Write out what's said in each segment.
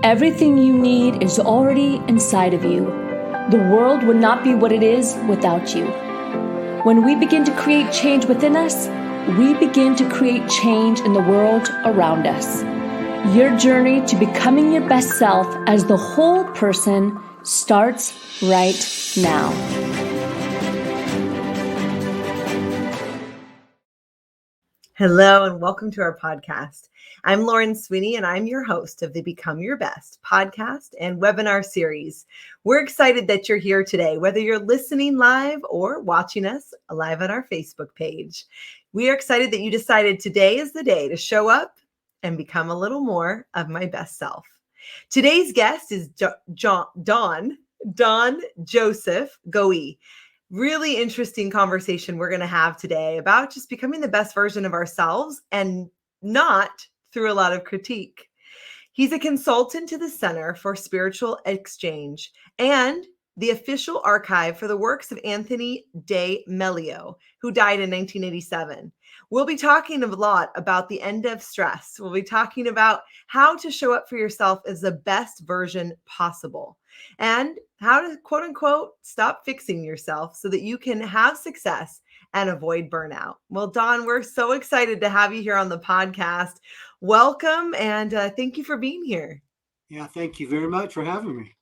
Everything you need is already inside of you. The world would not be what it is without you. When we begin to create change within us, we begin to create change in the world around us. Your journey to becoming your best self as the whole person starts right now. Hello and welcome to our podcast. I'm Lauren Sweeney and I'm your host of the Become Your Best podcast and webinar series. We're excited that you're here today, whether you're listening live or watching us live on our Facebook page. We are excited that you decided today is the day to show up and become a little more of my best self. Today's guest is Don Joseph Goewey. Really interesting conversation we're going to have today about just becoming the best version of ourselves and not through a lot of critique. He's a consultant to the Center for Spiritual Exchange and the official archive for the works of Anthony de Mello, who died in 1987. We'll be talking a lot about the end of stress. We'll be talking about how to show up for yourself as the best version possible and how to, quote unquote, stop fixing yourself so that you can have success and avoid burnout. Well, Don, we're so excited to have you here on the podcast. Welcome, and thank you for being here. Yeah, thank you very much for having me.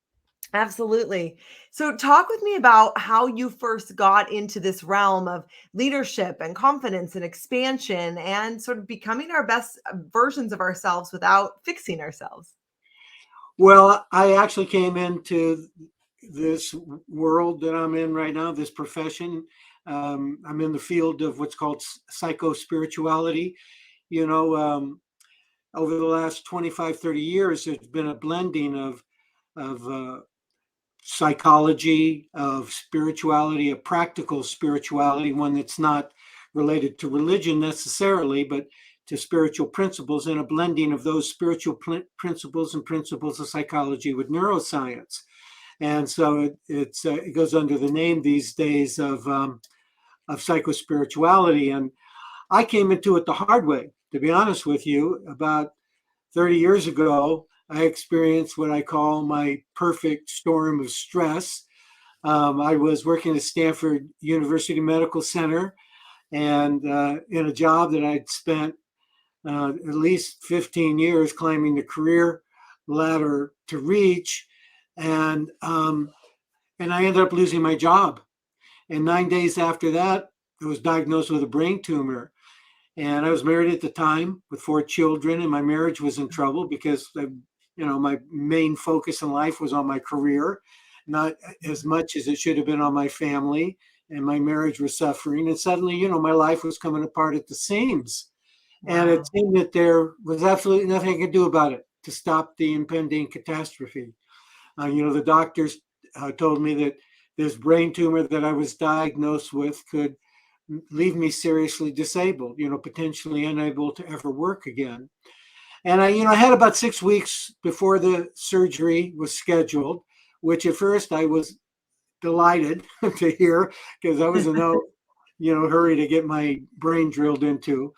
Absolutely. So talk with me about how you first got into this realm of leadership and confidence and expansion and sort of becoming our best versions of ourselves without fixing ourselves. Well, I actually came into this world that I'm in right now, this profession. I'm in the field of what's called psycho-spirituality. Over the last 25, 30 years, there's been a blending of psychology, of spirituality, of practical spirituality, one that's not related to religion necessarily, but to spiritual principles, and a blending of those spiritual principles and principles of psychology with neuroscience. And so it goes under the name these days of psychospirituality. And I came into it the hard way, to be honest with you. About 30 years ago, I experienced what I call my perfect storm of stress. I was working at Stanford University Medical Center and in a job that I'd spent at least 15 years climbing the career ladder to reach. And I ended up losing my job. And 9 days after that, I was diagnosed with a brain tumor. And I was married at the time with 4 children, and my marriage was in trouble because my main focus in life was on my career, not as much as it should have been on my family, and my marriage was suffering. And suddenly, my life was coming apart at the seams. Wow. And it seemed that there was absolutely nothing I could do about it to stop the impending catastrophe. The doctors told me that this brain tumor that I was diagnosed with could leave me seriously disabled, potentially unable to ever work again. And I had about 6 weeks before the surgery was scheduled, which at first I was delighted to hear because I was in no, hurry to get my brain drilled into.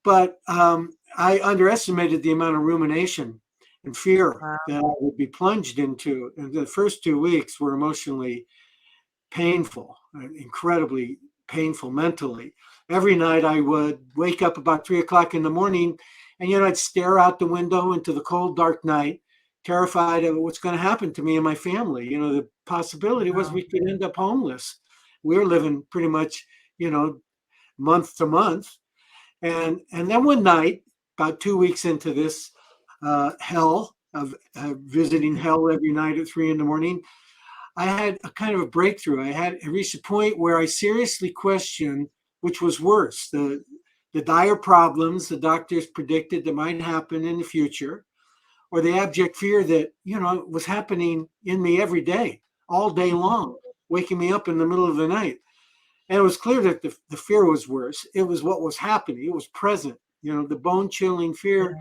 But I underestimated the amount of rumination and fear that I would be plunged into. And the first 2 weeks were emotionally painful, incredibly painful mentally. Every night I would wake up about 3 o'clock in the morning and, I'd stare out the window into the cold, dark night, terrified of what's going to happen to me and my family. The possibility was we could end up homeless. We were living pretty much, month to month. And then one night, about 2 weeks into this hell of visiting hell every night at 3 in the morning, I had a kind of a breakthrough. I reached a point where I seriously questioned which was worse, the dire problems the doctors predicted that might happen in the future, or the abject fear that, was happening in me every day, all day long, waking me up in the middle of the night. And it was clear that the fear was worse. It was what was happening. It was present, the bone-chilling fear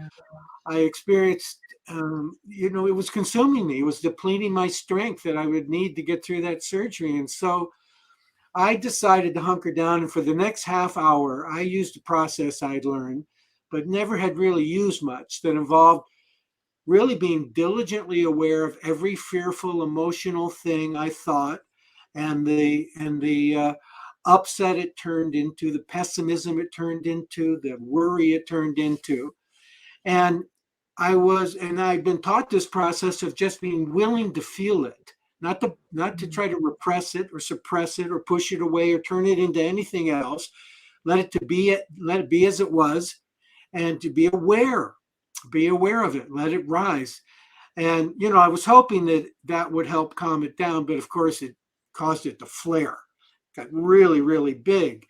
I experienced. It was consuming me. It was depleting my strength that I would need to get through that surgery. And so I decided to hunker down. And for the next half hour, I used a process I'd learned, but never had really used much, that involved really being diligently aware of every fearful emotional thing I thought, and the upset it turned into, the pessimism it turned into, the worry it turned into. And I've been taught this process of just being willing to feel it, not to try to repress it or suppress it or push it away or turn it into anything else. Let it be as it was, and to be aware of it, let it rise. And I was hoping that that would help calm it down, but of course it caused it to flare, got really, really big.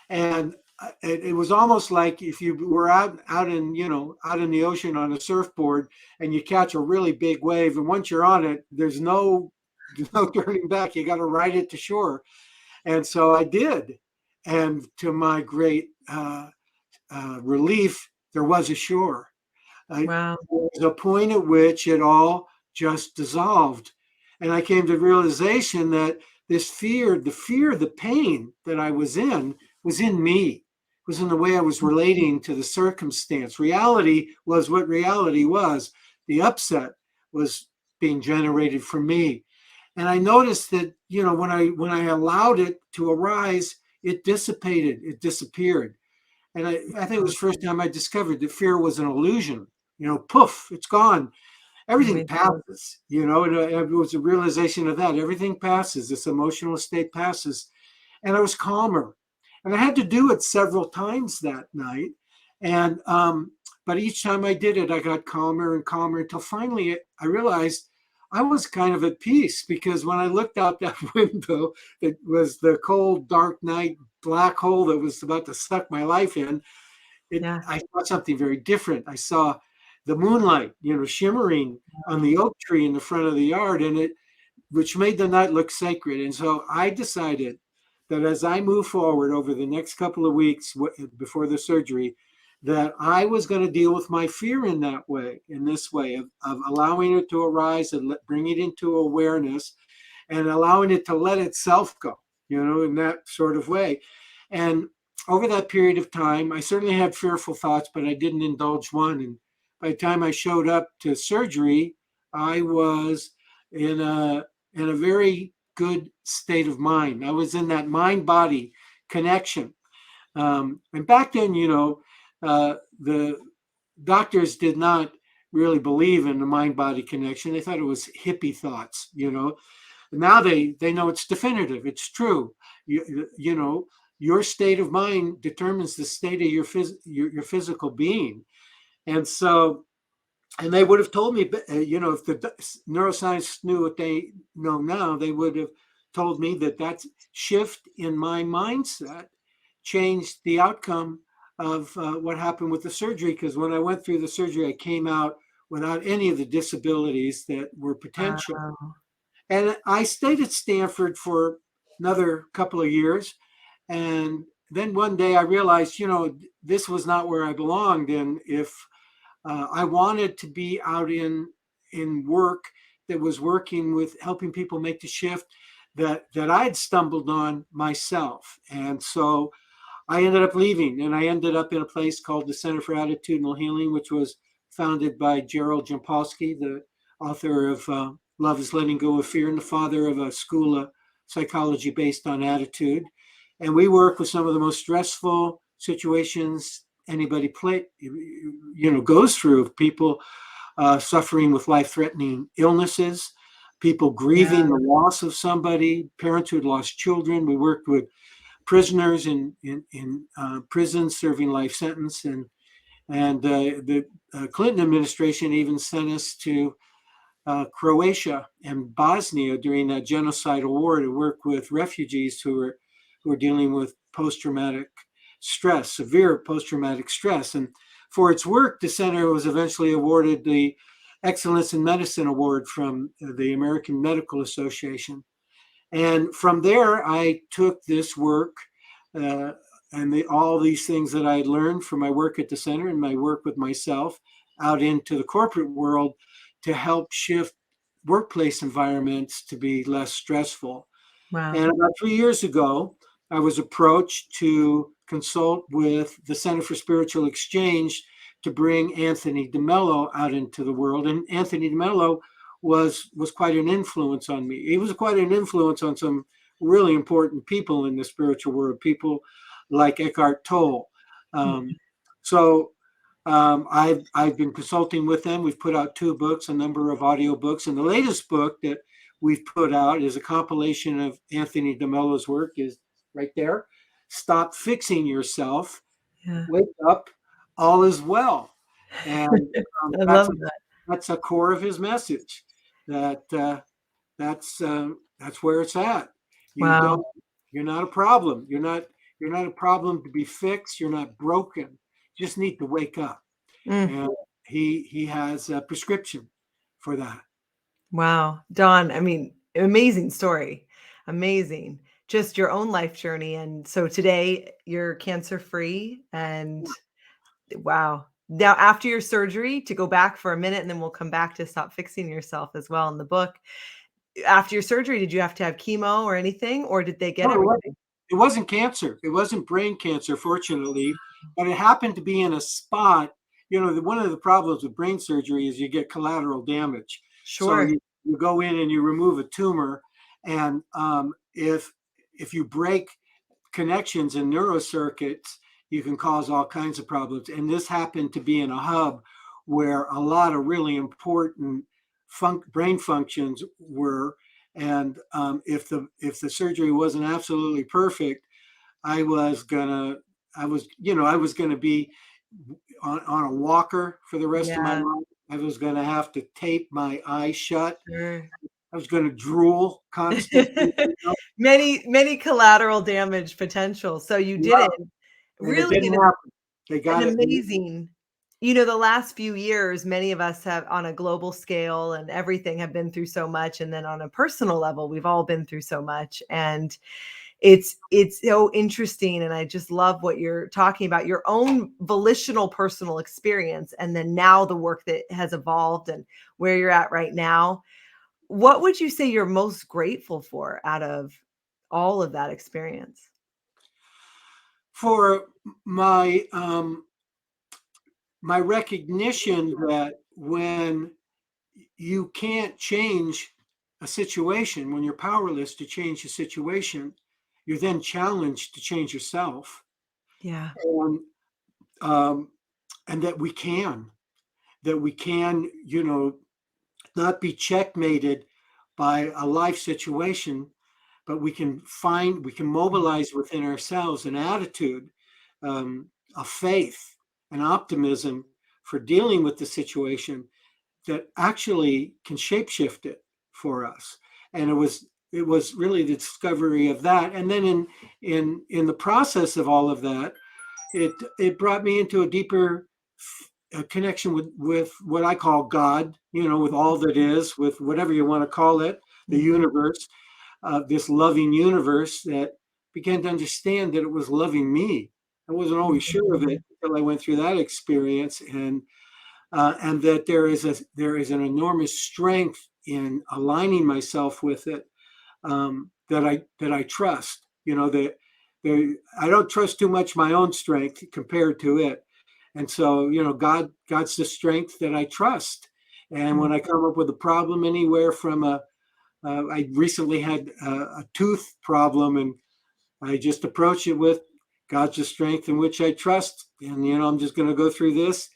And it was almost like if you were out in the ocean on a surfboard, and you catch a really big wave, and once you're on it, there's no turning back. You got to ride it to shore. And so I did, and to my great relief, there was a shore. Wow. There was a point at which it all just dissolved, and I came to the realization that this fear, the pain that I was in me, was in the way I was relating to the circumstance. Reality was what reality was. The upset was being generated from me. And I noticed that, when I allowed it to arise, it dissipated, it disappeared. And I think it was the first time I discovered that fear was an illusion. Poof, it's gone. Everything passes, and it was a realization of that. Everything passes. This emotional state passes. And I was calmer. And I had to do it several times that night. And but each time I did it, I got calmer and calmer until finally I realized I was kind of at peace, because when I looked out that window, it was the cold, dark night black hole that was about to suck my life in. I saw something very different. I saw the moonlight, shimmering on the oak tree in the front of the yard, which made the night look sacred. And so I decided that as I move forward over the next couple of weeks before the surgery, that I was going to deal with my fear in this way of allowing it to arise and bring it into awareness, and allowing it to let itself go, in that sort of way. And over that period of time, I certainly had fearful thoughts, but I didn't indulge one. And by the time I showed up to surgery, I was in a very good state of mind. I was in that mind-body connection. And back then, the doctors did not really believe in the mind-body connection. They thought it was hippie thoughts, Now they know it's definitive. It's true. Your state of mind determines the state of your physical being. And so, and they would have told me, if the neuroscience knew what they know now, they would have told me that shift in my mindset changed the outcome of what happened with the surgery. Because when I went through the surgery, I came out without any of the disabilities that were potential. Wow. And I stayed at Stanford for another couple of years. And then one day I realized, this was not where I belonged. And if I wanted to be out in work that was working with helping people make the shift that I had stumbled on myself. And so I ended up leaving, and I ended up in a place called the Center for Attitudinal Healing, which was founded by Gerald Jampolsky, the author of Love is Letting Go of Fear, and the father of a school of psychology based on attitude. And we work with some of the most stressful situations anybody goes through. People suffering with life-threatening illnesses, people grieving the loss of somebody, parents who had lost children. We worked with prisoners in prisons serving life sentence, and the Clinton administration even sent us to Croatia and Bosnia during that genocidal war to work with refugees who were dealing with post-traumatic stress, severe post-traumatic stress. And for its work, the center was eventually awarded the Excellence in Medicine Award from the American Medical Association. And from there, I took this work and all these things that I had learned from my work at the center and my work with myself out into the corporate world to help shift workplace environments to be less stressful. Wow. And about 3 years ago, I was approached to consult with the Center for Spiritual Exchange to bring Anthony DeMello out into the world. And Anthony DeMello was quite an influence on me. He was quite an influence on some really important people in the spiritual world, people like Eckhart Tolle. So I've been consulting with them. We've put out 2 books, a number of audio books, and the latest book that we've put out is a compilation of Anthony DeMello's work. Is right there. Stop Fixing Yourself. Yeah. Wake Up. All is Well. And I love that. that's a core of his message. That's where it's at. Wow. You're not a problem. You're not a problem to be fixed. You're not broken. You just need to wake up. And he has a prescription for that. Wow. Don, I mean, amazing story. Amazing. Just your own life journey. And so today you're cancer free and wow. Now, after your surgery, to go back for a minute and then we'll come back to Stop Fixing Yourself as well in the book. After your surgery, did you have to have chemo or anything, or did they get everything? It wasn't cancer. It wasn't brain cancer, fortunately, but it happened to be in a spot. One of the problems with brain surgery is you get collateral damage. Sure. So you go in and you remove a tumor, and if you break connections in neurocircuits, you can cause all kinds of problems. And this happened to be in a hub where a lot of really important brain functions were. And if the surgery wasn't absolutely perfect, I was gonna be on a walker for the rest of my life. I was gonna have to tape my eyes shut. Sure. I was gonna drool constantly. Many collateral damage potential. So you did it. Really it didn't happen. They got an it. amazing. The last few years, many of us have on a global scale and everything have been through so much. And then on a personal level, we've all been through so much. And it's so interesting. And I just love what you're talking about, your own volitional personal experience. And then now the work that has evolved and where you're at right now. What would you say you're most grateful for out of all of that experience? For my my recognition that when you can't change a situation, when you're powerless to change a situation, you're then challenged to change yourself. Yeah. And that we can, not be checkmated by a life situation, but we can mobilize within ourselves an attitude, of faith and optimism for dealing with the situation that actually can shapeshift it for us. And it was really the discovery of that. And then in the process of all of that, it brought me into a deeper connection with what I call God, with all that is, with whatever you want to call it, the universe, this loving universe that began to understand that it was loving me. I wasn't always sure of it until I went through that experience, and that there is an enormous strength in aligning myself with it, that I trust. I don't trust too much my own strength compared to it, and so God's the strength that I trust. And when I come up with a problem anywhere from I recently had a tooth problem, and I just approach it with God's the strength in which I trust, and I'm just going to go through this,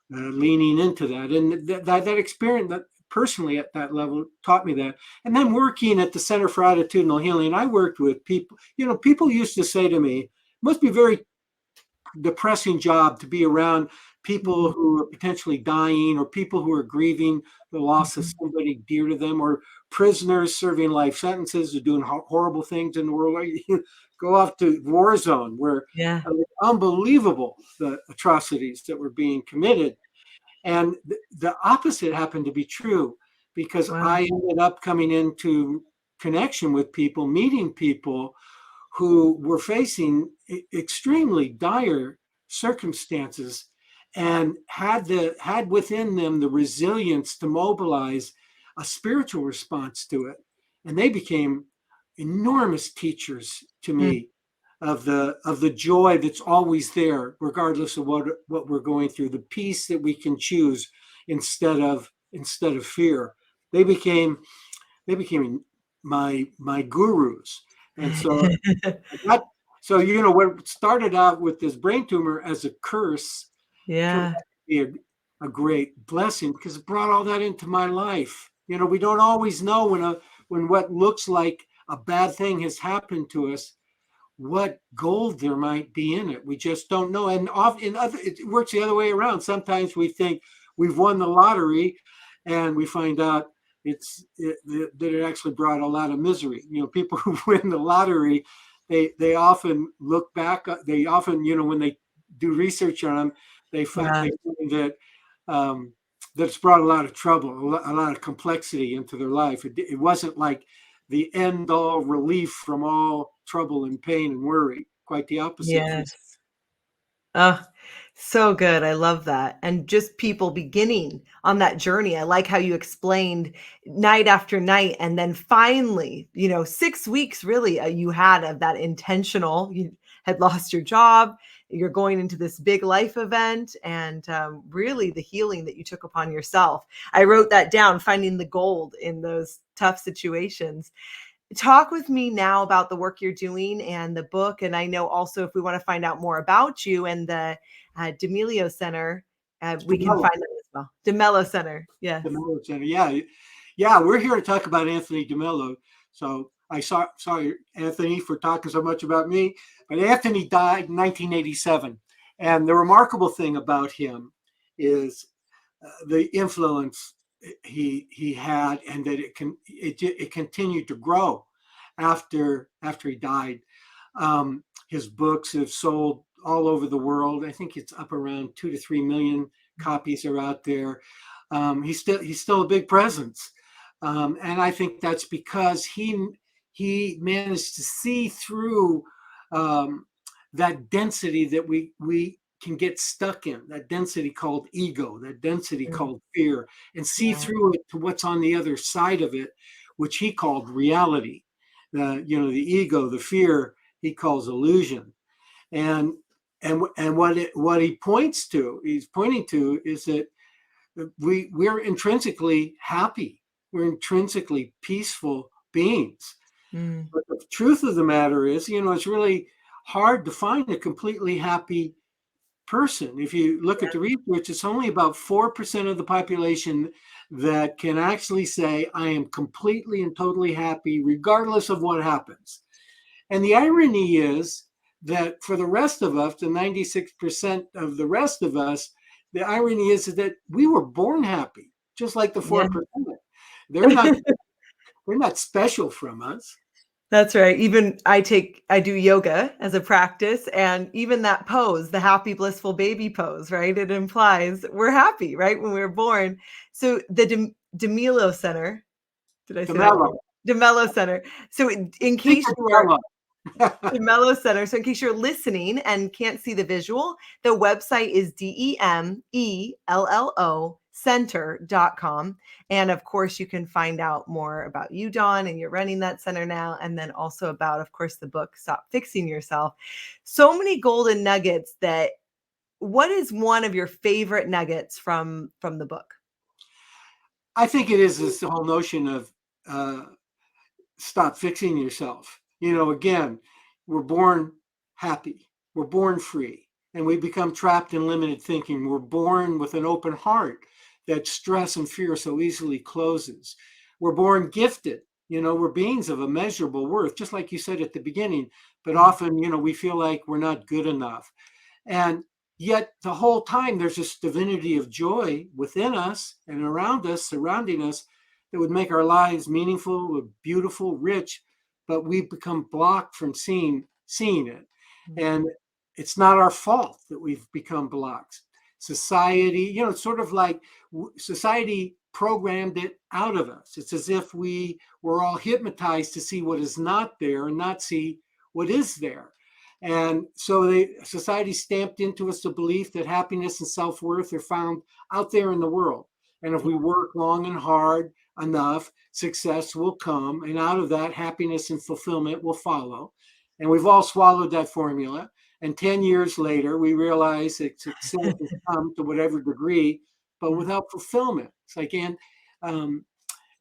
leaning into that. And that experience, that personally at that level, taught me that. And then working at the Center for Attitudinal Healing, I worked with people. People used to say to me, "It must be a very depressing job to be around people who are potentially dying, or people who are grieving the loss of somebody dear to them, or prisoners serving life sentences or doing horrible things in the world. You go off to war zone where unbelievable the atrocities that were being committed." And the opposite happened to be true, because I ended up coming into connection with people, meeting people who were facing extremely dire circumstances, and had within them the resilience to mobilize a spiritual response to it. And they became enormous teachers to me, of the joy that's always there, regardless of what we're going through, the peace that we can choose instead of fear. They became my gurus. And so that so what started out with this brain tumor as a curse turned Yeah. out to be a great blessing, because it brought all that into my life. We don't always know when what looks like a bad thing has happened to us, what gold there might be in it. We just don't know. And it works the other way around. Sometimes we think we've won the lottery, and we find out that it actually brought a lot of misery. People who win the lottery, they often look back. They often, when they do research on them, they find, Yeah. they find that it's brought a lot of trouble, a lot of complexity into their life. It wasn't like the end all relief from all trouble and pain and worry. Quite the opposite. Yes. Oh, so good. I love that. And just people beginning on that journey. I like how you explained night after night. And then finally, 6 weeks really you had of that intentional, you had lost your job. You're going into this big life event, and really the healing that you took upon yourself. I wrote that down, finding the gold in those tough situations. Talk with me now about the work you're doing and the book. And I know also, if we want to find out more about you and the D'Amelio Center, we can DeMello, find that as well. D'Amelio Center. Yes. DeMello Center. Yeah. We're here to talk about Anthony DeMello. So sorry, Anthony, for talking so much about me. But Anthony died in 1987, and the remarkable thing about him is the influence he had, and that it continued to grow after he died. His books have sold all over the world. I think it's up around 2 to 3 million copies are out there. He's still a big presence, and I think that's because he managed to see through that density that we can get stuck in, that density called ego, that density Mm, called fear, and see yeah. through it to what's on the other side of it, which he called reality. The ego, the fear, he calls illusion. And what he's pointing to is that we're intrinsically happy, we're intrinsically peaceful beings. Mm, But the truth of the matter is, it's really hard to find a completely happy person. If you look at the research, it's only about 4% of the population that can actually say, I am completely and totally happy, regardless of what happens. And the irony is that for the rest of us, the 96% of the rest of us, the irony is that we were born happy, just like the yeah. 4%. They're not, they're not special from us. That's right. Even I do yoga as a practice, and even that pose, the happy, blissful baby pose, right? It implies we're happy, right? When we're born. So the D'Amelio Center, did I The say that mellow. right? D'Amelio Center. So in Think case of you are mellow. the Mellow Center. So, in case you're listening and can't see the visual, the website is DEMELLO center.com. And of course, you can find out more about you, Dawn, and you're running that center now. And then also about, of course, the book, Stop Fixing Yourself. So many golden nuggets that what is one of your favorite nuggets from the book? I think it is this whole notion of uh, stop fixing yourself. Again, we're born happy, we're born free, and we become trapped in limited thinking. We're born with an open heart that stress and fear so easily closes. We're born gifted. We're beings of immeasurable worth, just like you said at the beginning. But Mm, often, we feel like we're not good enough. And yet, the whole time, there's this divinity of joy within us and around us, surrounding us, that would make our lives meaningful, beautiful, rich, but we become blocked from seeing it. mm, And it's not our fault that we've become blocked. Society, it's sort of like society programmed it out of us. It's as if we were all hypnotized to see what is not there and not see what is there. And so society stamped into us the belief that happiness and self-worth are found out there in the world. And if we work long and hard enough, success will come. And out of that, happiness and fulfillment will follow. And we've all swallowed that formula. And 10 years later, we realize that success has come to whatever degree, but without fulfillment. Um,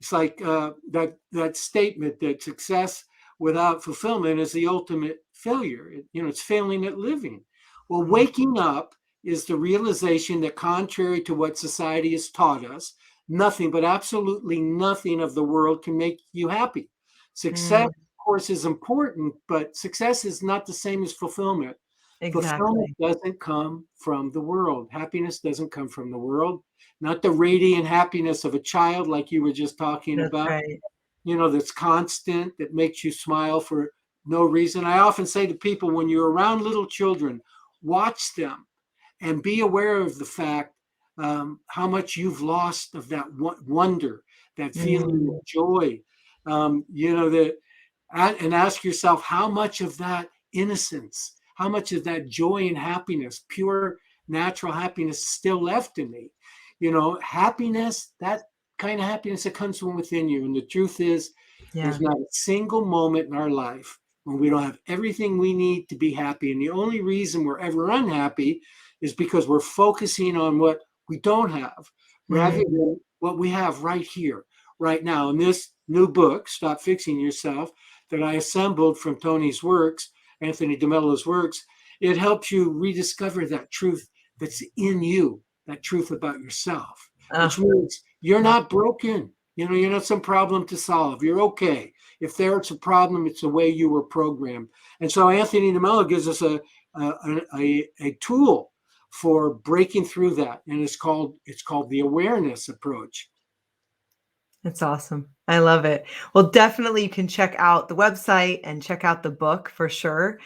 it's like that statement that success without fulfillment is the ultimate failure. It's failing at living. Well, waking up is the realization that, contrary to what society has taught us, nothing, but absolutely nothing of the world can make you happy. Success, of course, is important, but success is not the same as fulfillment. Fulfillment Exactly. doesn't come from the world. Happiness doesn't come from the world. Not the radiant happiness of a child, like you were just talking That's about, right. that's constant, that makes you smile for no reason. I often say to people, when you're around little children, watch them and be aware of the fact how much you've lost of that wonder, that feeling Mm, of joy. And ask yourself how much of that innocence, how much of that joy and happiness, pure natural happiness, is still left in me. Happiness, that kind of happiness that comes from within you. And the truth is, yeah. there's not a single moment in our life when we don't have everything we need to be happy. And the only reason we're ever unhappy is because we're focusing on what we don't have rather Mm, than what we have right here, right now. In this new book, Stop Fixing Yourself, that I assembled from Tony's works, Anthony DeMello's works, it helps you rediscover that truth that's in you, that truth about yourself, which oh, means you're love not broken. You're not some problem to solve. You're okay. If there's a problem, it's the way you were programmed. And so Anthony DeMello gives us a tool for breaking through that, and it's called the awareness approach. It's awesome. I love it. Well, definitely you can check out the website and check out the book for sure.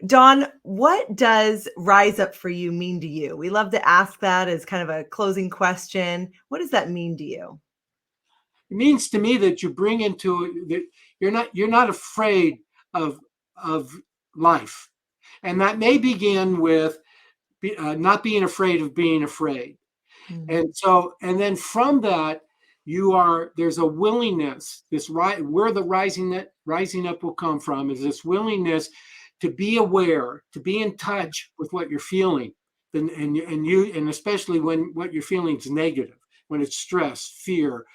Don, what does rise up for you mean to you? We love to ask that as kind of a closing question. What does that mean to you? It means to me that you bring into that you're not afraid of of life, and that may begin with not being afraid of being afraid. Mm, And then from that, there's a willingness, where the rising up will come from is this willingness to be aware, to be in touch with what you're feeling. And especially when what you're feeling is negative, when it's stress, fear,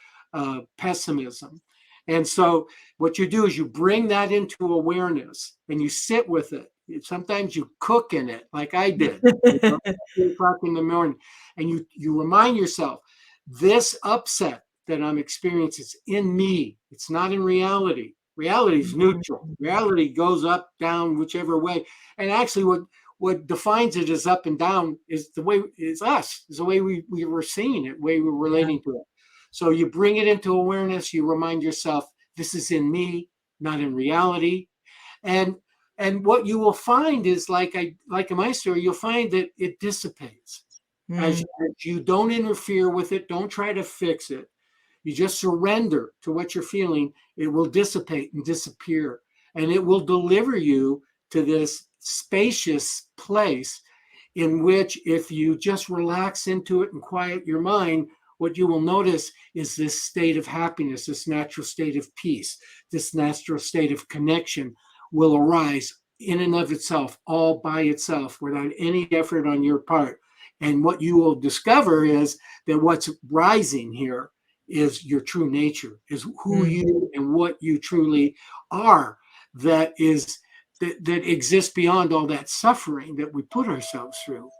pessimism. And so what you do is you bring that into awareness and you sit with it. Sometimes you cook in it, like I did, 3 o'clock in the morning, and you remind yourself, this upset that I'm experiencing is in me. It's not in reality. Reality is neutral. Reality goes up, down, whichever way. And actually, what defines it as up and down is us, is the way we were seeing it, the way we were yeah. relating to it. So you bring it into awareness. You remind yourself, this is in me, not in reality. And what you will find is, like in my story, you'll find that it dissipates as Mm, you don't interfere with it, don't try to fix it. You just surrender to what you're feeling. It will dissipate and disappear, and it will deliver you to this spacious place in which, if you just relax into it and quiet your mind, what you will notice is this state of happiness, this natural state of peace, this natural state of connection will arise in and of itself, all by itself, without any effort on your part. And what you will discover is that what's rising here is your true nature, is who mm. you and what you truly are, that exists beyond all that suffering that we put ourselves through.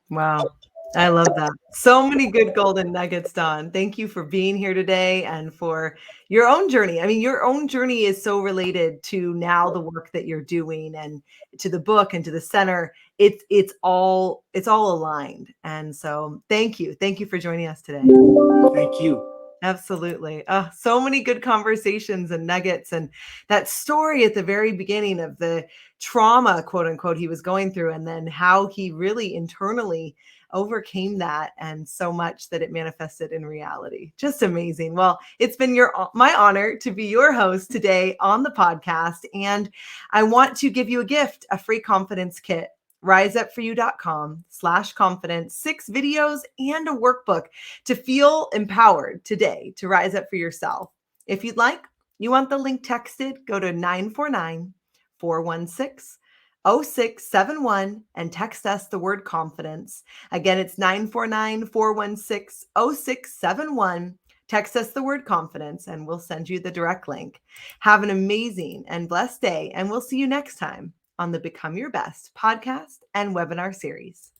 Wow. I love that. So many good golden nuggets, Don. Thank you for being here today and for your own journey. I mean, your own journey is so related to now the work that you're doing and to the book and to the center. It's all aligned. And so thank you. Thank you for joining us today. Thank you. Absolutely. So many good conversations and nuggets. And that story at the very beginning of the trauma, quote unquote, he was going through, and then how he really internally overcame that, and so much that it manifested in reality. Just amazing. Well, it's been my honor to be your host today on the podcast. And I want to give you a gift, a free confidence kit. riseupforyou.com/confidence, 6 videos and a workbook to feel empowered today to rise up for yourself. If you'd like, you want the link texted, go to 949 949-416-0671 and text us the word confidence. Again, it's 949-416-0671. Text us the word confidence and we'll send you the direct link. Have an amazing and blessed day, and we'll see you next time on the Become Your Best podcast and webinar series.